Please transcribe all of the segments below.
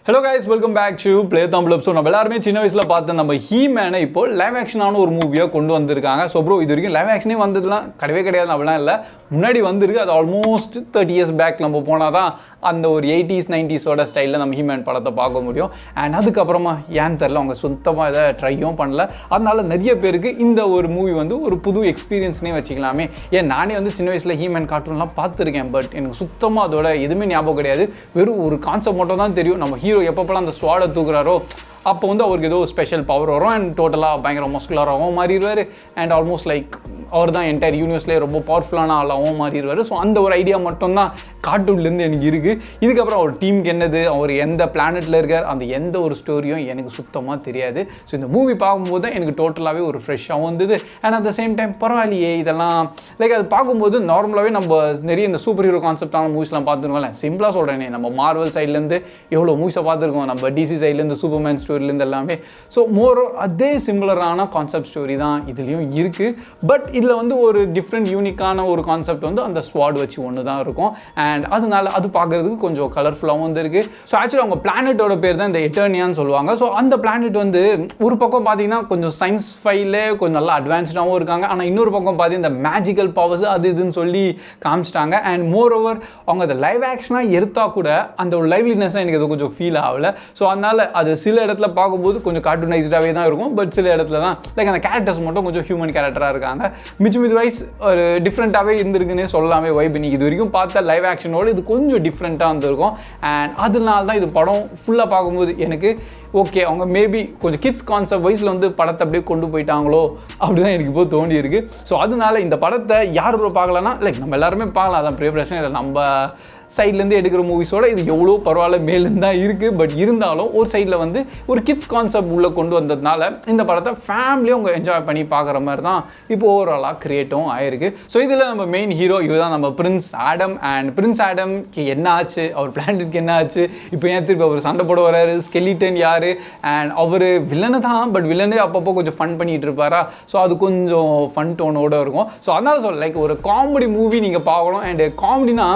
Hello guys, welcome back to Play Thumb Up. So நம்ம எல்லாரும் சின்ன வயசுல பார்த்த நம்ம ஹீமேனை இப்போ லைவ் ஆக்ஷனான ஒரு மூவியா கொண்டு வந்திருக்காங்க. ஸோ ப்ரோ இது வரைக்கும் லைவ் ஆக்ஷனே வந்ததுலாம் கிடையாது அப்படிலாம் இல்லை. முன்னாடி வந்திருக்கு. அது ஆல்மோஸ்ட் 30 years பேக் நம்ம போனால் தான் அந்த ஒரு 80s 90s ஸ்டைலில் நம்ம ஹீமேன் படத்தை பார்க்க முடியும். அண்ட் அதுக்கப்புறமா ஏன் தெரில அவங்க சுத்தமாக இதை ட்ரையும் பண்ணல. அதனால நிறைய பேருக்கு இந்த ஒரு மூவி வந்து ஒரு புது எக்ஸ்பீரியன்ஸ்னே வச்சுக்கலாமே. ஏன் நானே வந்து சின்ன வயசில் ஹீமேன் கார்ட்டூன்லாம் பார்த்துருக்கேன். பட் எனக்கு சுத்தமாக அதோட எதுவுமே ஞாபகம் கிடையாது. வெறும் ஒரு கான்செப்ட் மட்டும் தான் தெரியும். நம்ம ஹீரோ எப்பப்பெல்லாம் அந்த ஸ்வாடை தூக்குறாரோ அப்போ வந்து அவருக்கு ஏதோ ஸ்பெஷல் பவர் வரும் அண்ட் டோட்டலாக பயங்கர மஸ்குலராகவும் மாறிடுவார். அண்ட் ஆல்மோஸ்ட் லைக் அவர் தான் என்டையர் யூனிவர்ஸ்லேயே ரொம்ப பவர்ஃபுல்லான ஆளாகவும் மாறிடுவார். ஸோ அந்த ஒரு ஐடியா மட்டும்தான் கார்ட்டூன்லேருந்து எனக்கு இருக்குது. இதுக்கப்புறம் அவர் டீமுக்கு என்னது, அவர் எந்த பிளானெட்டில் இருக்கார், அந்த எந்த ஒரு ஸ்டோரியும் எனக்கு சுத்தமாக தெரியாது. ஸோ இந்த மூவி பார்க்கும்போது தான் எனக்கு டோட்டலாகவே ஒரு ஃப்ரெஷ்ஷாகவும் இருந்தது. And at the same time பரவாயில்லையே இதெல்லாம் லைக் அது பார்க்கும்போது நார்மலாகவே நம்ம நிறைய இந்த சூப்பர் ஹீரோ கான்செப்டான மூவிஸ்லாம் பார்த்துருக்கோம்ல. சிம்பிளாக சொல்கிறேனே, நம்ம மார்வல் சைட்லேருந்து எவ்வளோ மூவிஸை பார்த்துருக்கோம், நம்ம டிசி சைட்லேருந்து சூப்பர்மேன் ஸ்டோரிலேருந்து எல்லாமே. ஸோ மோரோ அதே சிமிலரான கான்செப்ட் ஸ்டோரி தான் இதுலேயும் இருக்குது. பட் இதில் வந்து ஒரு டிஃப்ரெண்ட் யூனிக்கான ஒரு கான்செப்ட் வந்து அந்த ஸ்வாட் வச்சு ஒன்று தான் இருக்கும். அண்ட் அதனால அது பார்க்குறதுக்கு கொஞ்சம் கலர்ஃபுல்லாகவும் வந்து இருக்குது. ஸோ ஆக்சுவலி அவங்க பிளானட்டோட பேர் தான் இந்த எட்டர்னியான்னு சொல்லுவாங்க. ஸோ அந்த பிளானட் வந்து ஒரு பக்கம் பார்த்தீங்கன்னா கொஞ்சம் சயின்ஸ் ஃபைலே கொஞ்சம் நல்லா அட்வான்ஸ்டாகவும் இருக்காங்க. ஆனால் இன்னொரு பக்கம் பார்த்தீங்கன்னா இந்த மேஜிக்கல் பவர்ஸ் அது இதுன்னு சொல்லி காமிச்சிட்டாங்க. அண்ட் மோர் ஓவர் அவங்க அதை லைவ் ஆக்ஷனாக எடுத்தால் கூட அந்த ஒரு லைவ்லினஸாக எனக்கு அது கொஞ்சம் ஃபீல் ஆகலை. ஸோ அதனால் அது சில இடத்துல பார்க்கும்போது கொஞ்சம் கார்ட்டூனைஸ்டாகவே தான் இருக்கும். பட் சில இடத்துல தான் லைக் அந்த கேரக்டர்ஸ் மட்டும் கொஞ்சம் ஹியூமன் கேரக்டராக இருக்காங்க. மிச்சம் வைஸ் ஒரு டிஃப்ரெண்ட்டாகவே இருந்திருக்குன்னே சொல்லலாமே. வைப் இன்னைக்கு இது வரைக்கும் பார்த்த லைவ் ஆக்ஷனோடு இது கொஞ்சம் டிஃப்ரெண்ட்டாக இருந்திருக்கும். அண்ட் அதனால தான் இது படம் ஃபுல்லாக பார்க்கும்போது எனக்கு ஓகே அவங்க மேபி கொஞ்சம் கிட்ஸ் கான்செப்ட் வைஸில் வந்து படத்தை அப்படியே கொண்டு போயிட்டாங்களோ அப்படி தான் எனக்கு இப்போ தோண்டி இருக்குது. ஸோ அதனால இந்த படத்தை யார் இப்போ பார்க்கலன்னா லைக் நம்ம எல்லாருமே பார்க்கலாம், அதான் பெரிய பிரச்சனை இல்லை. நம்ம சைட்லேருந்து எடுக்கிற மூவிஸோட இது எவ்வளோ பரவாயில்ல மேலேருந்து தான் இருக்குது. பட் இருந்தாலும் ஒரு சைடில் வந்து ஒரு கிட்ஸ் கான்செப்ட் உள்ளே கொண்டு வந்ததுனால இந்த படத்தை ஃபேமிலியும் அவங்க என்ஜாய் பண்ணி பார்க்குற மாதிரி தான் இப்போ ஓவராலாக கிரியேட்டும் ஆயிருக்கு. ஸோ இதில் நம்ம மெயின் ஹீரோ இவர் தான் நம்ம பிரின்ஸ் ஆடம். அண்ட் பிரின்ஸ் ஆடம்க்கு என்ன ஆச்சு, அவர் பிளானட்டுக்கு என்ன ஆச்சு, இப்போ ஏன் திருப்பி அவர் சண்டை போட வர்றாரு, ஸ்கெலிட்டன் யார், அண்ட் அவர் வில்லனு தான். பட் வில்லனே அப்பப்போ கொஞ்சம் ஃபன் பண்ணிகிட்டு இருப்பாரா. ஸோ அது கொஞ்சம் ஃபன் டோனோடு இருக்கும். ஸோ அதனால சொல்ல லைக் ஒரு காமெடி மூவி நீங்கள் பார்க்கணும். அண்ட் காமெடினா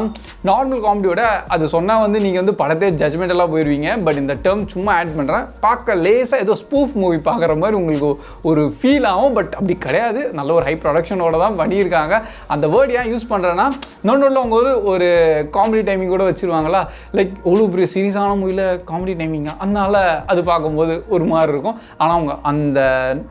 நார்மல் காமெடியோட அது சொன்னால் வந்து நீங்கள் வந்து படத்தை ஜட்ஜ்மெண்டெல்லாம் போயிடுவீங்க. பட் இந்த டேர்ம் சும்மா ஆட் பண்ணுறேன். பார்க்க லேசாக ஏதோ ஸ்பூஃப் மூவி பார்க்குற மாதிரி உங்களுக்கு ஒரு ஃபீல் ஆகும். பட் அப்படி கிடையாது, நல்ல ஒரு ஹை ப்ரொடக்ஷனோட தான் பண்ணியிருக்காங்க. அந்த வேர்ட் ஏன் யூஸ் பண்ணுறேன்னா நோட்டில் அவங்க ஒரு காமெடி டைமிங் கூட வச்சுருவாங்களா. லைக் எவ்வளோ பெரிய சீரியஸான மூவியில் காமெடி டைமிங்காக, அதனால அது பார்க்கும்போது ஒரு மாதிரி இருக்கும். ஆனால் அவங்க அந்த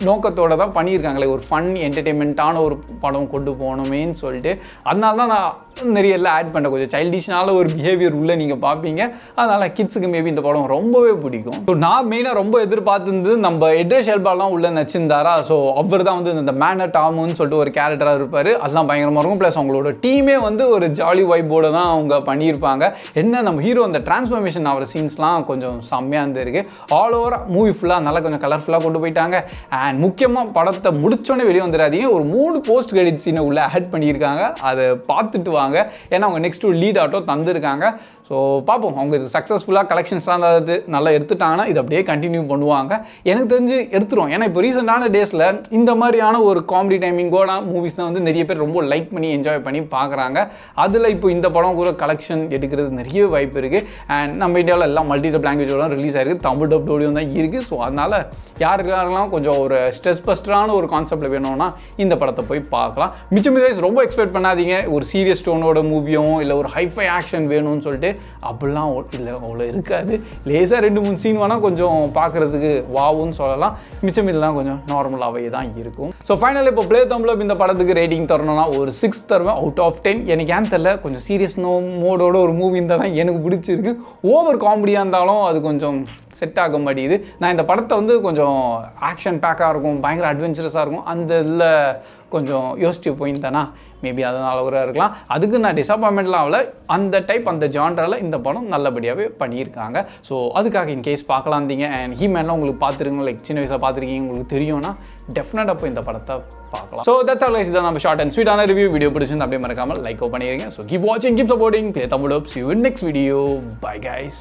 நோக்கத்தோடு தான் பண்ணியிருக்காங்களே, ஒரு ஃபன் என்டர்டெயின்மெண்ட்டான ஒரு படம் கொண்டு போகணுமேன்னு சொல்லிட்டு. அதனால தான் நான் நிறைய எல்லாம் ஆட் பண்ணுறேன். கொஞ்சம் சைல்டிஷ்னால ஒரு பிஹேவியர் உள்ளே நீங்கள் பார்ப்பீங்க. அதனால் கிட்ஸுக்கு மேபி இந்த படம் ரொம்பவே பிடிக்கும். ஸோ நான் மெயினாக ரொம்ப எதிர்பார்த்துருந்தது நம்ம எட்ரிஸ் எல்பாலாம் உள்ளே நச்சிருந்தாரா. ஸோ அவர் தான் வந்து இந்த மேன் அட் டாமுன்னு சொல்லிட்டு ஒரு கேரக்டராக இருப்பார். அதெல்லாம் பயங்கரமாக இருக்கும். ப்ளஸ் அவங்களோட டீமே வந்து ஒரு ஜாலி வைப்போடு தான் அவங்க பண்ணியிருப்பாங்க. என்ன நம்ம ஹீரோ அந்த டிரான்ஸ்ஃபர்மேஷன் ஆகிற சீன்ஸ்லாம் கொஞ்சம் செம்மையாக இருந்திருக்கு. ஆல் ஓவர் மூவி ஃபுல்லாக நல்லா கொஞ்சம் கலர்ஃபுல்லாக கொண்டு போயிட்டாங்க. அண்ட் முக்கியமாக படத்தை முடிச்சோன்னே வெளியே வந்துடாதீங்க, ஒரு 3 போஸ்ட் கிரெடிட் சீனை உள்ளே ஆட் பண்ணியிருக்காங்க. அதை பார்த்துட்டு வாங்க. ஏன்னா அவங்க நெக்ஸ்ட் ஒரு லீட் ஆட்டோ தந்துருக்காங்க. ஸோ பார்ப்போம் அவங்க இது சக்ஸஸ்ஃபுல்லாக கலெக்ஷன்ஸ்லாம் அதாவது நல்லா எடுத்துட்டாங்கன்னா இது அப்படியே கண்டினியூ பண்ணுவாங்க. எனக்கு தெரிஞ்சு எடுத்துருவோம். ஏன்னா இப்போ ரீசெண்டான டேஸில் இந்த மாதிரியான ஒரு காமெடி டைமிங்கோட மூவிஸ் தான் வந்து நிறைய பேர் ரொம்ப லைக் பண்ணி என்ஜாய் பண்ணி பார்க்குறாங்க. அதில் இப்போ இந்த படம் கூட கலெக்ஷன் எடுக்கிறது நிறைய வாய்ப்பு இருக்குது. அண்ட் நம்ம இந்தியாவில் எல்லாம் மல்டிடப் லாங்குவேஜோட ரிலீஸ் ஆகிருக்கு, தமிழ் டப்டோடையும் தான் இருக்குது. ஸோ அதனால் யாருக்கெல்லாம் கொஞ்சம் ஒரு ஸ்ட்ரெஸ் பஸ்டரான ஒரு கான்செப்டில் வேணும்னா இந்த படத்தை போய் பார்க்கலாம். மிச்சம் ரொம்ப எக்ஸ்பெக்ட் பண்ணாதீங்க ஒரு சீரியஸ் டோனோட மூவியும் இல்லை ஒரு ஹைஃபை ஆக்ஷன் வேணும்னு சொல்லிட்டு. அப்படிலாம் இல்லை, அவ்வளோ இருக்காது. லேசாக 2-3 சீன் வேணால் கொஞ்சம் பார்க்குறதுக்கு வாவுன்னு சொல்லலாம். மிச்சம் இதெல்லாம் கொஞ்சம் நார்மலாகவே தான் இருக்கும். ஸோ ஃபைனல் இப்போ ப்ளே தம்ப்ல இந்த படத்துக்கு ரேட்டிங் தரணும்னா ஒரு 6 தருவேன் அவுட் ஆஃப் 10. எனக்கு ஏன் தெரில, கொஞ்சம் சீரியஸ் மோடோட ஒரு மூவி இருந்தால் தான் எனக்கு பிடிச்சிருக்கு. ஓவர் காமெடியாக இருந்தாலும் அது கொஞ்சம் செட் ஆக மாட்டேங்குது. நான் இந்த படத்தை வந்து கொஞ்சம் ஆக்ஷன் பேக்காக இருக்கும், பயங்கர அட்வென்ச்சரஸாக இருக்கும், அந்த இதில் கொஞ்சம் யோசிச்சு போயிருந்தேன்னா மேபி அதனால் கூட இருக்கலாம். அதுக்கு நான் டிசப்பாயின்மெண்ட்லாம் ஆகல. அந்த டைப் அந்த ஜான்ரால் இந்த படம் நல்லபடியாகவே பண்ணியிருக்காங்க. ஸோ அதுக்காக இன்கேஸ் பார்க்கலாம் இருந்தீங்க அண்ட் ஹீமேன்லாம் உங்களுக்கு பார்த்துருங்க, லைக் சின்ன வயசில் பார்த்துருக்கீங்க, உங்களுக்கு தெரியும்னா டெஃபினட்டாக போய் இந்த படத்தை பார்க்கலாம். So that's all guys. இதான் நம்ம ஷார்ட் அண்ட் ஸ்வீட்டான ரிவ்யூ. வீடியோ பிடிச்சிருந்து அப்படியே மறக்காமல் லைக் பண்ணிடுங்க. ஸோ கீப் வாட்சிங், keep supporting Play Thumb Up. See you in next video. Bye guys.